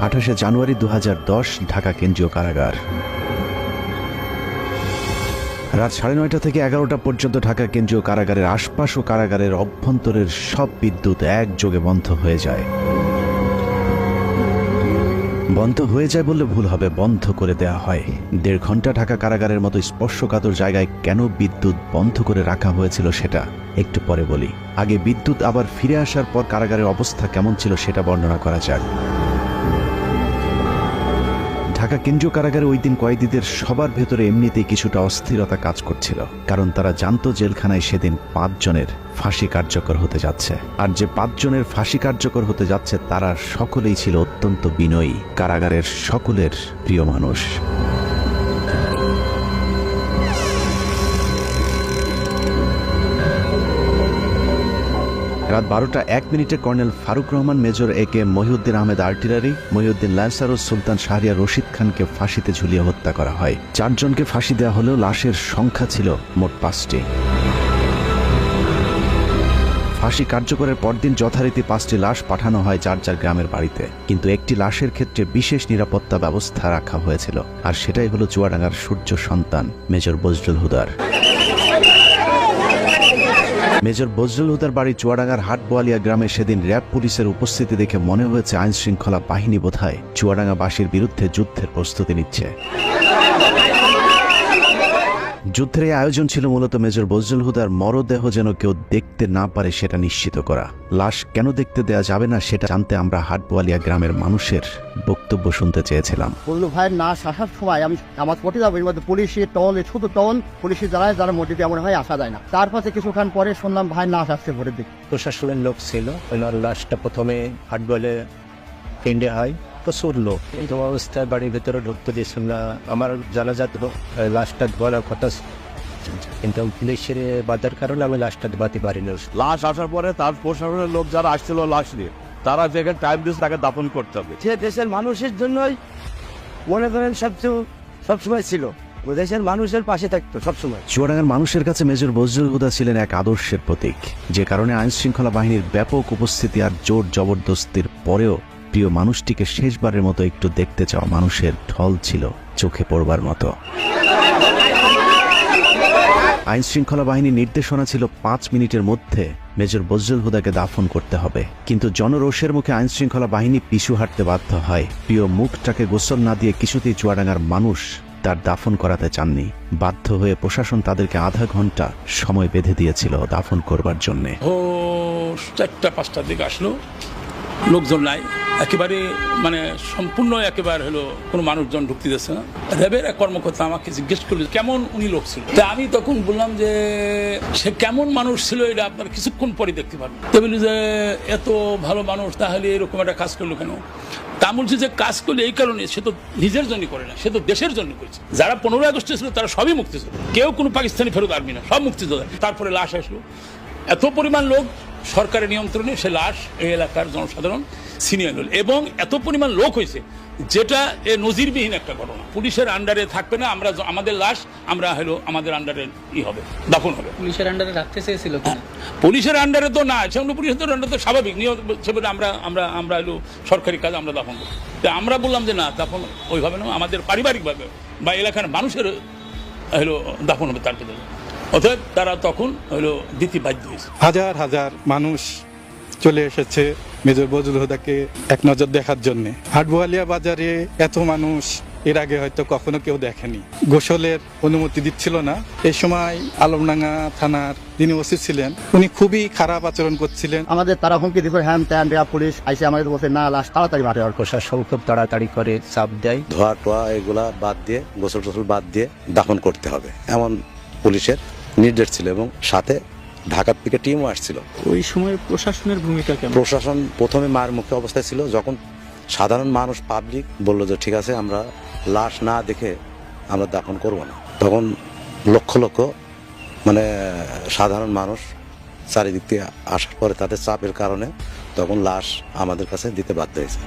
28 জানুয়ারি 2010 ঢাকা কেন্দ্রীয় কারাগার। রাত 9:30 থেকে 11টা পর্যন্ত ঢাকা কেন্দ্রীয় কারাগারের আশপাশ ও কারাগারের অভ্যন্তরের সব বিদ্যুৎ একযোগে বন্ধ হয়ে যায়। বন্ধ হয়ে যায় বললে ভুল হবে, বন্ধ করে দেয়া হয়। 1.5 ঘন্টা ঢাকা কারাগারের মতো স্পর্শকাতর জায়গায় কেন বিদ্যুৎ বন্ধ করে রাখা হয়েছিল সেটা একটু পরে বলি। আগে বিদ্যুৎ আবার ফিরে আসার পর কারাগারের অবস্থা কেমন ছিল সেটা বর্ণনা করা যাক। ঢাকা কেন্দ্রীয় কারাগারে ওই দিন কয়েদিদের সবার ভেতরে এমনিতেই কিছুটা অস্থিরতা কাজ করছিল, কারণ তারা জানতো জেলখানায় সেদিন 5 জনের ফাঁসি কার্যকর হতে যাচ্ছে। আর যে 5 জনের ফাঁসি কার্যকর হতে যাচ্ছে তারা সকলেই ছিল অত্যন্ত বিনয়ী, কারাগারের সকলের প্রিয় মানুষ। রাত 12:01 colonel Farooq Rahman, major AK Mohiuddin Ahmed artillery, Mohiuddin lancer ও সুলতান শাহরিয়ার রশিদ খানকে ফাঁসিতে ঝুলিয়ে হত্যা করা হয়। 4 জনকে ফাঁসি দেওয়া হলেও লাশের সংখ্যা ছিল মোট 5টি। ফাঁসি কার্যকরের পরদিন যথারীতি 5টি লাশ পাঠানো হয় যার যার গ্রামের বাড়িতে, কিন্তু একটি লাশের ক্ষেত্রে বিশেষ নিরাপত্তা ব্যবস্থা রাখা হয়েছিল, আর সেটাই হলো চুয়াডাঙ্গার সূর্য সন্তান মেজর বজলুল হুদার। মেজর বজলুল হুদার বাড়ি চুয়াডাঙ্গার হাটবোয়ালিয়া গ্রামে সেদিন র্যাব পুলিশের উপস্থিতি দেখে মনে হয়েছে আইন শৃঙ্খলা বাহিনী বোধহয় চুয়াডাঙ্গাবাসীর বিরুদ্ধে যুদ্ধের প্রস্তুতি নিচ্ছে। যুদ্ধের এই আয়োজন ছিল মূলত মেজর বজলুল হুদার মরদেহ যেন কেউ দেখতে না পারে সেটা নিশ্চিত করা। লাশ কেন দেখতে দেয়া যাবে না সেটা জানতে আমরা হাটবোয়ালিয়া গ্রামের মানুষের বক্তব্য শুনতে চেয়েছিলাম। বজলুল ভাইয়ের লাশ আসার সময় আমি আমার পটে যাবো, এর মধ্যে পুলিশের টল, শুধু টল পুলিশের যারা মোটিতে এমন হয় আসা যায় না। তারপরে কিছুক্ষণ পরে শুনলাম ভাইয়ের লাশ আসছে ভোরের দিকে। প্রশাসনের লোক ছিল, ওনার লাশটা প্রথমে হাটবলে কেন্দ্রে হয়, প্রচুর লোক। এই অবস্থায় বাড়ির ভেতরে ঢুকতে দিয়েছিল না। আমার জানাজাত লাশটা বলার কথা, কিন্তু পুলিশের বাধার কারণে আমি লাশটা দেবাতে পারিনি। লাশ আসার পরে তার প্রশাসনের লোক যারা আসছিল লাশ নিয়ে, তারা যেখানে টাইম দিয়েছে তাকে দাফন করতে হবে। সে দেশের মানুষের জন্যই মনে করেন সবসময় ছিল, দেশের মানুষের পাশে থাকতো সবসময়। চুয়াডাঙ্গার মানুষের কাছে মেজর বজলুল হুদা ছিলেন এক আদর্শের প্রতীক, যে কারণে আইন শৃঙ্খলা বাহিনীর ব্যাপক উপস্থিতি আর জোর জবরদস্তির পরেও প্রিয় মানুষটিকে শেষবারের মতো একটু দেখতে চাওয়া মানুষের ঢল ছিল চোখে পড়বার মতো। আইন শৃঙ্খলা বাহিনীর নির্দেশনা ছিল 5 মিনিটের মধ্যে মেজর বজলুল হুদাকে দাফন করতে হবে, কিন্তু জনরোষের মুখে আইন শৃঙ্খলা বাহিনী পিছু হাঁটতে বাধ্য হয়। প্রিয় মুখটাকে গোসল না দিয়ে কিছুতেই চুয়াডাঙ্গার মানুষ তার দাফন করাতে চাননি। বাধ্য হয়ে প্রশাসন তাদেরকে আধা ঘন্টা সময় বেঁধে দিয়েছিল দাফন করবার জন্যে। 4টা-5টার দিকে আসলো, লোকজন নাই একেবারে, মানে সম্পূর্ণ একেবারে হলো কোনো মানুষজন ঢুকতে দিচ্ছে না। র্যাবের এক কর্মকর্তা আমাকে জিজ্ঞেস করলো কেমন উনি লোক ছিল। তা আমি তখন বললাম যে সে কেমন মানুষ ছিল এটা আপনার কিছুক্ষণ পরে দেখতে পারবেন। তো বলি যে এত ভালো মানুষ, তাহলে এরকম একটা কাজ করলো কেন? তা বলছি যে কাজ করলে এই কারণে, সে তো নিজের জন্য করে না, সে তো দেশের জন্য করেছে। যারা 15 আগস্টে ছিল তারা সবই মুক্তি ছিল, কেউ কোনো পাকিস্তানি ফেরত আর্মি না, সব মুক্তি ছিল। তারপরে লাশ আসলো, এত পরিমাণ লোক সরকারের নিয়ন্ত্রণে, সে লাশ এই এলাকার জনসাধারণ ছিনিয়ে নিল, এবং এত পরিমাণ লোক হয়েছে যেটা নজিরবিহীন একটা ঘটনা। পুলিশের আন্ডারে থাকবে না, আমরা আমাদের লাশ আমরা হলো আমাদের আন্ডারে হবে, দাফন হবে। পুলিশের আন্ডারে রাখতে চেয়েছিল, পুলিশের আন্ডারে তো না, সেগুলো পুলিশের আন্ডারে তো স্বাভাবিক নিয়ম, সেভাবে আমরা হলো সরকারি কাজ আমরা দাফন করি। তো আমরা বললাম যে না, দাফন ওইভাবে না, আমাদের পারিবারিকভাবে বা এলাকার মানুষের হলো দাফন হবে তার ভিতরে। অতএব তারা তখন হলো দিতে বাধ্য হয়েছে। হাজার হাজার মানুষ চলে এসেছে মেজর বজলুল হুদাকে এক নজর দেখার জন্য। হাটবোয়ালিয়া বাজারে এত মানুষ এর আগে হয়তো কখনো কেউ দেখেনি। গোসলের অনুমতি দিচ্ছিল না। এই সময় আলমডাঙ্গা থানার যিনি ওসি ছিলেন, উনি খুবই খারাপ আচরণ করছিলেন। আমাদের তারা হুমকি দিচ্ছে, হ্যান ত্যান পুলিশ আইসে আমাদের বলছে না, লাশ তাড়াতাড়ি মারে। আর প্রশাসন খুব তাড়াতাড়ি করে চাপ দেয়, ধোয়া টোয়া এগুলা বাদ দিয়ে, গোসল টোসল বাদ দিয়ে দাফন করতে হবে, এমন পুলিশের নির্দেশ ছিল, এবং সাথে ঢাকার থেকে টিমও আসছিল। ওই সময় প্রশাসনের ভূমিকা কেমন? প্রশাসন প্রথমে মার মুখে অবস্থায় ছিল, যখন সাধারণ মানুষ পাবলিক বললো যে ঠিক আছে আমরা লাশ না দেখে আমরা দাফন করব না, তখন লক্ষ লক্ষ মানে সাধারণ মানুষ চারিদিক থেকে আসার পরে তাদের চাপের কারণে তখন লাশ আমাদের কাছে দিতে বাধ্য হয়েছে।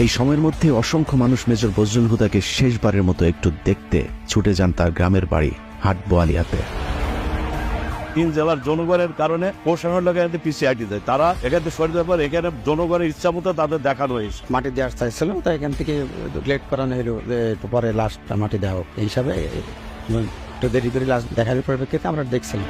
এই সময়ের মধ্যে অসংখ্য মানুষ মেজর বজলুল হুদাকে শেষবারের মতো একটু দেখতে ছুটে যান তার গ্রামের বাড়ি হাটবোয়ালিয়াতে। তিন জেলার জনগণের কারণে প্রশাসনের লোক এখানে পিছিয়ে আটি যায়, তারা এখানে সরে যাওয়ার পর এখানে জনগণের ইচ্ছা মতো তাদের দেখানো হয়েছে। মাটি দেওয়ার চাইছিল, তো এখান থেকে লেট করানো হলো যে একটু পরে লাশটা মাটি দেওয়া হোক। এই হিসাবে একটু দেরি করে লাশ দেখার পরিপ্রেক্ষিতে আমরা দেখছিলাম।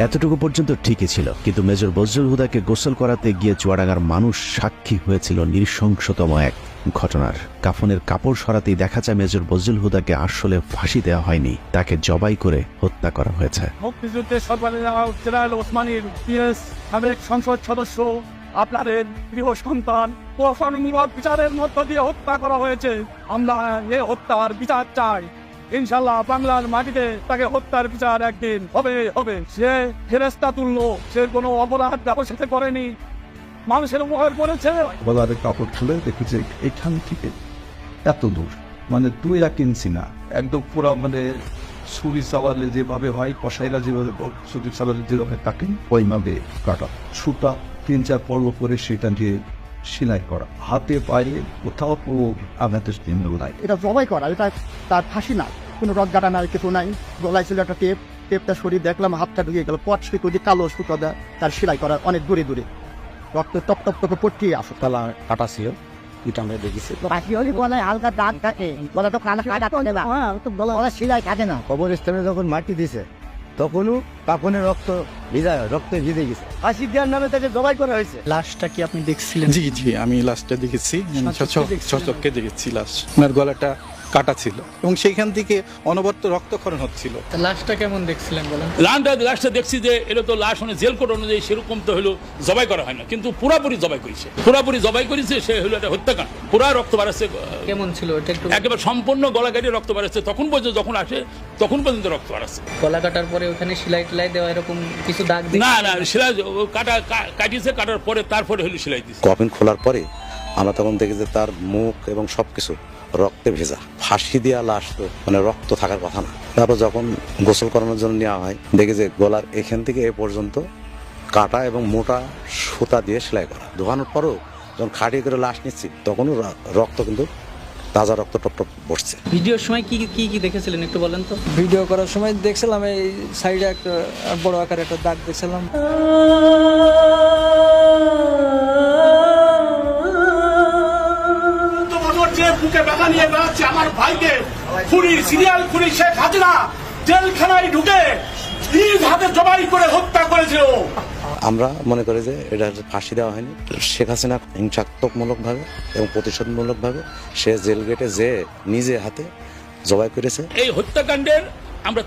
এতটুকু পর্যন্ত ঠিকই ছিল, কিন্তু মেজর বজলুল হুদাকে গোসল করাতে গিয়ে চুয়াডাঙ্গার মানুষ সাক্ষী হয়েছিল নৃশংসতম এক ঘটনার। কাফনের কাপড় সরাতেই দেখা যায় মেজর বজলুল হুদাকে আসলে ফাঁসি দেওয়া হয়নি, তাকে জবাই করে হত্যা করা হয়েছে। মুক্তিযুদ্ধের সরকারি জেনারেল ওসমানীর পিএস সাবেক সংসদ সদস্য আপনাদের প্রিয় সন্তান প্রশাসনমূলক বিচারের মধ্য দিয়ে হত্যা করা হয়েছে। আমরা এই হত্যার বিচার চাই। ইনশাল্লাহ বাংলার মাটিতে তাকে হত্যার বিচার একদিন হবে। সে ফেরেস্তা তুললো, সে কোনো অপরাধ ব্যবসাতে করেনি, মানুষের উপকার করেছে। গলার কাপড় খুলে দেখেছে এখান থেকে এত দূর, মানে 2 ইঞ্চি না, একদম পুরো মানে ছুরি চালালে যেভাবে হয়, কষাইরা যেভাবে ছুরি চালালে যেভাবে কাটে ওইভাবে কাটা, সুতা 3-4 পর্ব করে সেটা দিয়ে সেলাই করা, হাতে পায়ে কোথাও আঘাতের চিহ্ন নাই। এটা জবাই করা, এটা তার ফাঁসি না, কোনো রড গাটা নাই, কিছু নাই। গলায় ছিল একটা টেপটা সরিয়ে দেখলাম হাতটা ঢুকে গেল, পট সুতো দিয়ে কালো সুতো দেয় তার সেলাই করা, অনেক দূরে রক্ত টপ টপ করে পট্টি আসো। তালা কাটা ছিল, এটা আমরা দেখেছি। হালকা দাগ থাকে, গলা তো গলা সেলাই কাটে না। কবরস্থানে যখন মাটি দিছে তখনও কাপনে রক্তে ভিজে গেছে। ফাঁসি দেওয়ার নামে তাকে জবাই করা হয়েছে। লাশটা কি আপনি দেখছিলেন? জি জি, আমি লাশটা দেখেছি, চোখে দেখেছি। লাশ ওনার গলাটা কাটা ছিল এবং সেইখান থেকে অনবরত রক্তক্ষরণ হচ্ছিল। লাশটা কেমন দেখছিলেন বলেন? লাশটা দেখছি যে এটা তো লাশ জেল কোড অনুযায়ী সেরকম তো হলো জবাই করা হয় না, কিন্তু পুরাপুরি জবাই করেছে সে হলো একটা হত্যাকাণ্ড। পুরা রক্ত বাড়াচ্ছে। কেমন ছিল এটা একটু? একেবারে সম্পূর্ণ গলা কাটিয়ে রক্ত বাড়াচ্ছে, তখন পর্যন্ত যখন আসে তখন পর্যন্ত রক্ত বাড়াচ্ছে। গলা কাটার পরে ওখানে সেলাই টেলাই দেওয়া এরকম কিছু দাগ? না, সেলাই কাটার পরে তারপরে হলো সেলাই দিচ্ছে। কফিন খোলার পরে আমরা তখন দেখি যে তার মুখ এবং সবকিছু রক্তে ভেজা। ফাঁসি দেওয়া লাশ তো মানে রক্ত থাকার কথা না। তারপর যখন গোসল করানোর জন্য নেওয়া হয়, দেখি যে গলার এখান থেকে এ পর্যন্ত কাটা এবং মোটা সুতা দিয়ে সেলাই করা। ধোয়ানোর পরও যখন খাটিয়ে করে লাশ নিচ্ছি তখনও রক্ত কিন্তু তাজা রক্ত টপ টপ বসছে। ভিডিওর সময় কি দেখেছিলেন একটু বলেন তো? ভিডিও করার সময় দেখছিলাম এই সাইডে একটা বড় আকারে একটা দাগ দেখছিলাম। বুকে ব্যথা নিয়ে বেড়াচ্ছে আমার ভাইকে সিরিয়াল খুনি শেখ হাসিনা জেলখানায় ঢুকে নিজ হাতে জবাই করে হত্যা করেছে। আমরা মনে করি যে এটা ফাঁসি দেওয়া হয়নি, শেখ হাসিনা হিংসাত্মকমূলকভাবে এবং প্রতিশোধমূলকভাবে সে জেল গেটে যে নিজে হাতে জবাই করেছে। এই হত্যাকাণ্ডের আমরা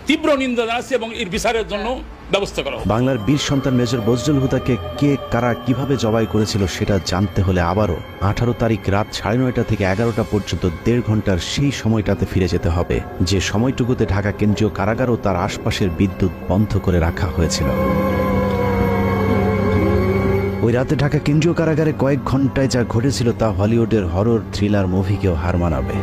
তীব্র নিন্দা জানাচ্ছি এবং এর বিচারের জন্য ব্যবস্থা করা। বাংলার বীর সন্তান মেজর বজলুল হুদাকে কে কারা কিভাবে জবাই করেছিল সেটা জানতে হলে আবারও 18 তারিখ রাত 9:30 থেকে 11টা পর্যন্ত 1.5 ঘন্টার সেই সময়টাতে ফিরে যেতে হবে, যে সময়টুকুতে ঢাকা কেন্দ্রীয় কারাগার ও তার আশপাশের বিদ্যুৎ বন্ধ করে রাখা হয়েছিল। ওই রাতে ঢাকা কেন্দ্রীয় কারাগারে কয়েক ঘন্টায় যা ঘটেছিল তা হলিউডের হরর থ্রিলার মুভিকেও হার মানাবে।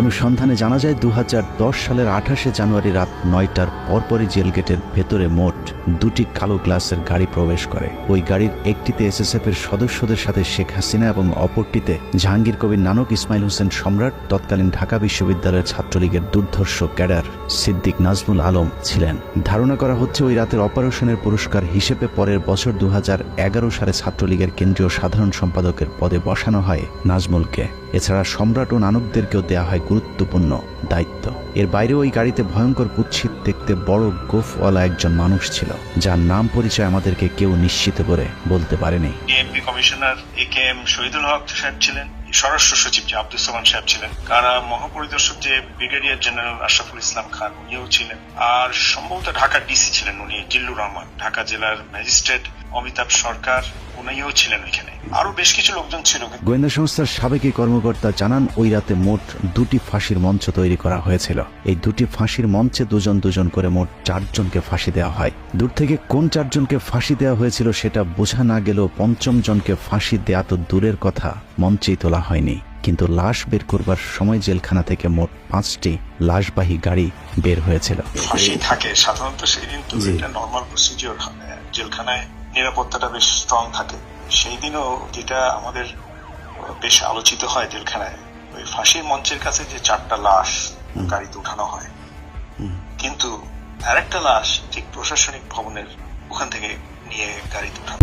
অনুসন্ধানে জানা যায় 2010 সালের 28 জানুয়ারি রাত 9টার পরপরই জেলগেটের ভেতরে মোট 2টি কালো গ্লাসের গাড়ি প্রবেশ করে। ওই গাড়ির একটিতে এসএসএফ এর সদস্যদের সাথে শেখ হাসিনা এবং অপরটিতে জাহাঙ্গীর কবির নানক, ইসমাইল হোসেন সম্রাট, তৎকালীন ঢাকা বিশ্ববিদ্যালয়ের ছাত্রলীগের দুর্ধর্ষ ক্যাডার সিদ্দিক নাজমুল আলম ছিলেন। ধারণা করা হচ্ছে ওই রাতের অপারেশনের পুরস্কার হিসেবে পরের বছর 2011 সালে ছাত্রলীগের কেন্দ্রীয় সাধারণ সম্পাদকের পদে বসানো হয় নাজমুলকে। এছাড়া সম্রাট ও নানকদেরকেও দেয়া হয় গুরুত্বপূর্ণ দায়িত্ব। এর বাইরে ওই গাড়িতে ভয়ঙ্কর কুৎসিত দেখতে বড় গোফওয়ালা একজন মানুষ ছিল, যার নাম পরিচয় আমাদেরকে কেউ নিশ্চিত করে বলতে পারেনি। এমপি কমিশনার একেএম শহীদুল হক সাহেব ছিলেন, স্বরাষ্ট্র সচিব যে আব্দুল সামান সাহেব ছিলেন, কারা মহাপরিদর্শক যে ব্রিগেডিয়ার জেনারেল আশরাফুল ইসলাম খান উনিও ছিলেন, আর সম্ভবত ঢাকা ডিসি ছিলেন উনি জিল্লুর রহমান, ঢাকা জেলার ম্যাজিস্ট্রেট অমিতাভ সরকার উনিও ছিলেন ওইখানে, আরো বেশ কিছু লোকজন ছিল। গোয়েন্দা সংস্থার সাবেক কর্মকর্তা জানান ওই রাতে মোট 2টি ফাঁসির মঞ্চ তৈরি করা হয়েছিল। এই 2টি ফাঁসির মঞ্চে দুজন করে মোট 4 জনকে ফাঁসি দেওয়া হয়। দূর থেকে কোন 4 জনকে ফাঁসি দেওয়া হয়েছিল সেটা বোঝা না গেলেও 5ম জনকে ফাঁসি দেয়া তো দূরের কথা, মঞ্চেই তোলা হয়নি। কিন্তু লাশ বের করবার সময় জেলখানা থেকে মোট 5টি লাশবাহী গাড়ি বের হয়েছিল। ফাঁসি থাকে সাধারণত সেই দিন, তো এটা নরমাল প্রসিডিওর, জেলখানায় নিরাপত্তাটা বেশ স্ট্রং থাকে। সেই দিনও যেটা আমাদের বেশ আলোচিত হয় জেলখানায়, ওই ফাঁসির মঞ্চের কাছে যে 4টা লাশ গাড়িতে উঠানো হয়, কিন্তু আরেকটা লাশ ঠিক প্রশাসনিক ভবনের ওখান থেকে নিয়ে গাড়িতে উঠানো